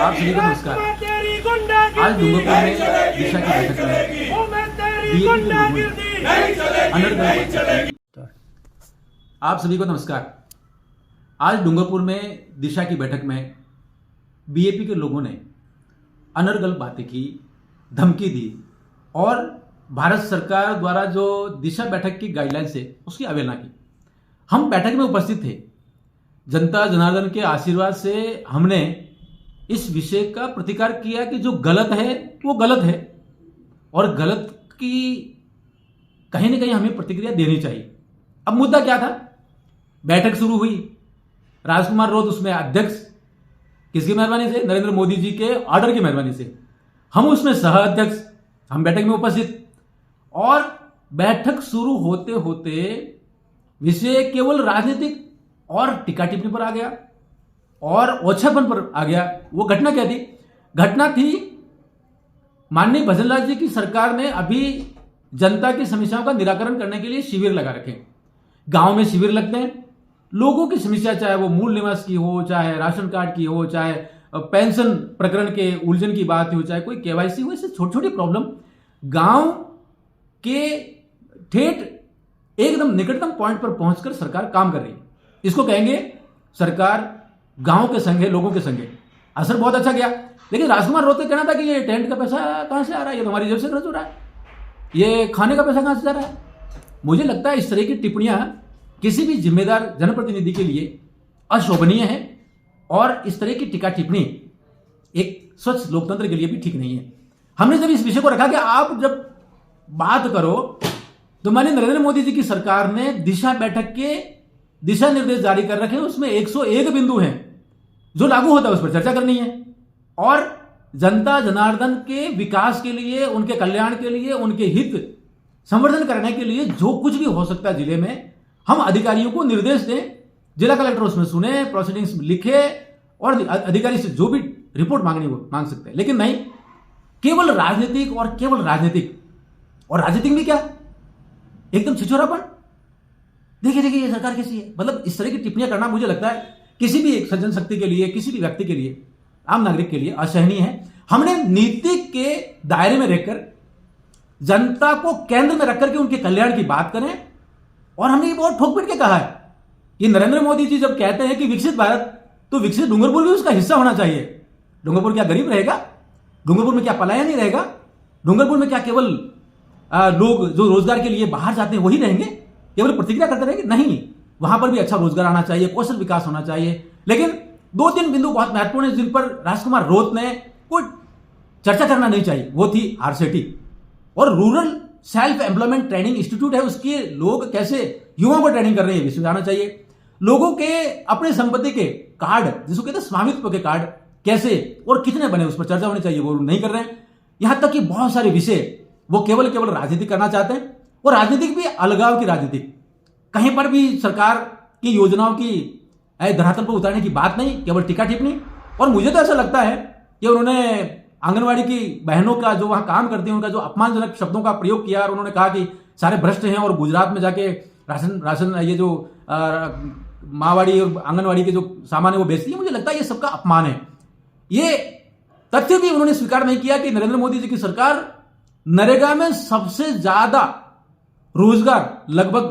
आप सभी को नमस्कार। आज डूंगरपुर में दिशा की बैठक में आप सभी को नमस्कार। आज डूंगरपुर में दिशा की बैठक में बीएपी के लोगों ने अनर्गल बातें की, धमकी दी और भारत सरकार द्वारा जो दिशा बैठक की गाइडलाइंस है उसकी अवहेलना की। हम बैठक में उपस्थित थे। जनता जनार्दन के आशीर्वाद से हमने इस विषय का प्रतिकार किया कि जो गलत है वो गलत है और गलत की कहीं ना कहीं हमें प्रतिक्रिया देनी चाहिए। अब मुद्दा क्या था? बैठक शुरू हुई, राजकुमार रोध उसमें अध्यक्ष, किसकी मेहरबानी से? नरेंद्र मोदी जी के ऑर्डर की मेहरबानी से। हम उसमें सह अध्यक्ष, हम बैठक में उपस्थित और बैठक शुरू होते होते विषय केवल राजनीतिक और टीका टिप्पणी पर आ गया और ओछापन पर आ गया। वो घटना क्या थी? घटना थी माननीय भजनलाल जी की सरकार ने अभी जनता की समस्याओं का निराकरण करने के लिए शिविर लगा रखे। गांव में शिविर लगते हैं, लोगों की समस्या चाहे वो मूल निवास की हो, चाहे राशन कार्ड की हो, चाहे पेंशन प्रकरण के उलझन की बात हो, चाहे कोई केवाईसी हो, ऐसे छोटी छोटी प्रॉब्लम गांव के ठेठ एकदम निकटतम पॉइंट पर पहुंचकर सरकार काम कर रही है। इसको कहेंगे सरकार गांव के संग है, लोगों के संग है। असर बहुत अच्छा गया। लेकिन राजकुमार रोहते कहना था कि ये टेंट का पैसा कहां से आ रहा है, ये तुम्हारी जेब से खर्च हो रहा है, ये खाने का पैसा कहां से जा रहा है। मुझे लगता है इस तरह की टिप्पणियां किसी भी जिम्मेदार जनप्रतिनिधि के लिए अशोभनीय है और इस तरह की टीका टिप्पणी एक स्वच्छ लोकतंत्र के लिए भी ठीक नहीं है। हमने जब इस विषय को रखा कि आप जब बात करो तो माननीय नरेंद्र मोदी जी की सरकार ने दिशा बैठक के दिशा निर्देश जारी कर रखे हैं, उसमें 101 बिंदु हैं जो लागू होता है, उस पर चर्चा करनी है और जनता जनार्दन के विकास के लिए, उनके कल्याण के लिए, उनके हित संवर्धन करने के लिए जो कुछ भी हो सकता है जिले में, हम अधिकारियों को निर्देश दें। जिला कलेक्टर उसमें सुने, प्रोसीडिंग्स लिखे और अधिकारी से जो भी रिपोर्ट मांगनी वो मांग सकते हैं। लेकिन नहीं, केवल राजनीतिक और केवल राजनीतिक, और राजनीतिक भी क्या, एकदम छिछोरापन। देखिए ये सरकार कैसी है। मतलब इस तरह की टिप्पणियां करना मुझे लगता है किसी भी एक सज्जन शक्ति के लिए, किसी भी व्यक्ति के लिए, आम नागरिक के लिए असहनीय है। हमने नीति के दायरे में रहकर जनता को केंद्र में रखकर के उनके कल्याण की बात करें और हमने ये बहुत ठोक पीट के कहा है कि नरेंद्र मोदी जी जब कहते हैं कि विकसित भारत, तो विकसित डूंगरपुर भी उसका हिस्सा होना चाहिए। डूंगरपुर क्या गरीब रहेगा? डूंगरपुर में क्या पलायन नहीं रहेगा? डूंगरपुर में क्या केवल लोग जो रोजगार के लिए बाहर जाते हैं वही रहेंगे, केवल प्रतिक्रिया करते रहेंगे? नहीं, वहां पर भी अच्छा रोजगार आना चाहिए, कौशल विकास होना चाहिए। लेकिन 2-3 बिंदु बहुत महत्वपूर्ण है जिन पर राजकुमार रोहत ने कोई चर्चा करना नहीं चाहिए। वो थी आरसेटी और rural self employment training institute है, उसके लोग कैसे युवाओं को ट्रेनिंग कर रहे हैं, विषय जाना चाहिए। लोगों के अपने संपत्ति के कार्ड, जिसको कहते हैं स्वामित्व के कार्ड, कैसे और कितने बने, उस पर चर्चा होनी चाहिए, वो नहीं कर रहे हैं। यहां तक कि बहुत सारे विषय वो केवल राजनीति करना चाहते हैं और राजनीतिक भी अलगाव की राजनीति। कहीं पर भी सरकार की योजनाओं की धरातल पर उतारने की बात नहीं, केवल टीका टिप्पणी। और मुझे तो ऐसा लगता है कि उन्होंने आंगनवाड़ी की बहनों का जो वहां काम करती हैं उनका जो अपमानजनक शब्दों का प्रयोग किया और उन्होंने कहा कि सारे भ्रष्ट हैं और गुजरात में जाके राशन ये जो माँवाड़ी और आंगनवाड़ी के जो सामान है वो बेचती है। मुझे लगता है ये सबका अपमान है। ये तथ्य भी उन्होंने स्वीकार नहीं किया कि नरेंद्र मोदी जी की सरकार नरेगा में सबसे ज्यादा रोजगार, लगभग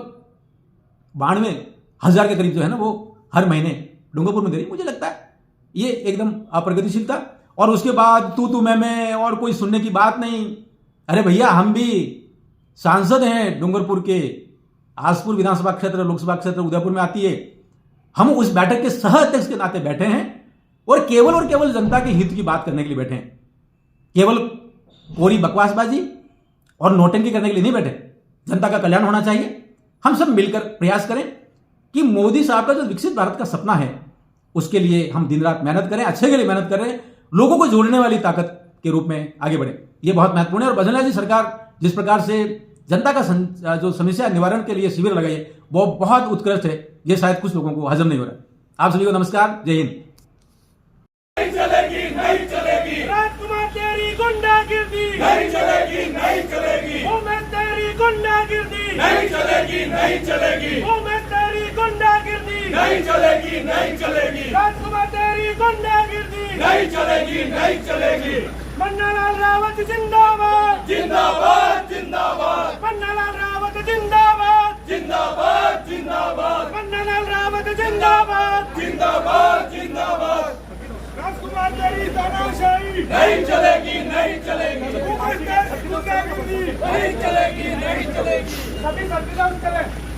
92,000 के करीब जो है ना, वो हर महीने डूंगरपुर में दे रही। मुझे लगता है ये एकदम अप्रगतिशील था। और उसके बाद तू मैं और कोई सुनने की बात नहीं। अरे भैया, हम भी सांसद हैं डूंगरपुर के, आसपुर विधानसभा क्षेत्र, लोकसभा क्षेत्र उदयपुर में आती है। हम उस बैठक के सह अध्यक्ष के नाते बैठे हैं और केवल जनता के हित की बात करने के लिए बैठे हैं। केवल पूरी बकवासबाजी और नोटंकी करने के लिए नहीं बैठे। जनता का कल्याण होना चाहिए। हम सब मिलकर प्रयास करें कि मोदी साहब का जो विकसित भारत का सपना है उसके लिए हम दिन रात मेहनत करें, अच्छे के लिए मेहनत करें, लोगों को जोड़ने वाली ताकत के रूप में आगे बढ़े। ये बहुत महत्वपूर्ण है। और भजनलाल जी सरकार जिस प्रकार से जनता का जो समस्या निवारण के लिए शिविर लगाई है वो बहुत उत्कृष्ट है। ये शायद कुछ लोगों को हजम नहीं हो रहा। आप सभी को नमस्कार, जय हिंद। नहीं चलेगी राजकुमार तेरी गुंडागिर्दी नहीं चलेगी वो मैं तेरी गुंडागिर्दी नहीं चलेगी वो मैं तेरी गुंडागिर्दी नहीं चलेगी राजकुमार तेरी गुंडागिर्दी नहीं चलेगी नहीं चलेगी पन्नालाल रावत जिंदाबाद जिंदाबाद जिंदाबाद पन्नालाल रावत जिंदाबाद जिंदाबाद जिंदाबाद पन्नालाल रावत जिंदाबाद जिंदाबाद जिंदाबाद राजकुमार तेरी तानाशाही नहीं चलेगी नहीं चलेगी नहीं चलेगी नहीं चलेगी सभी संविधान चले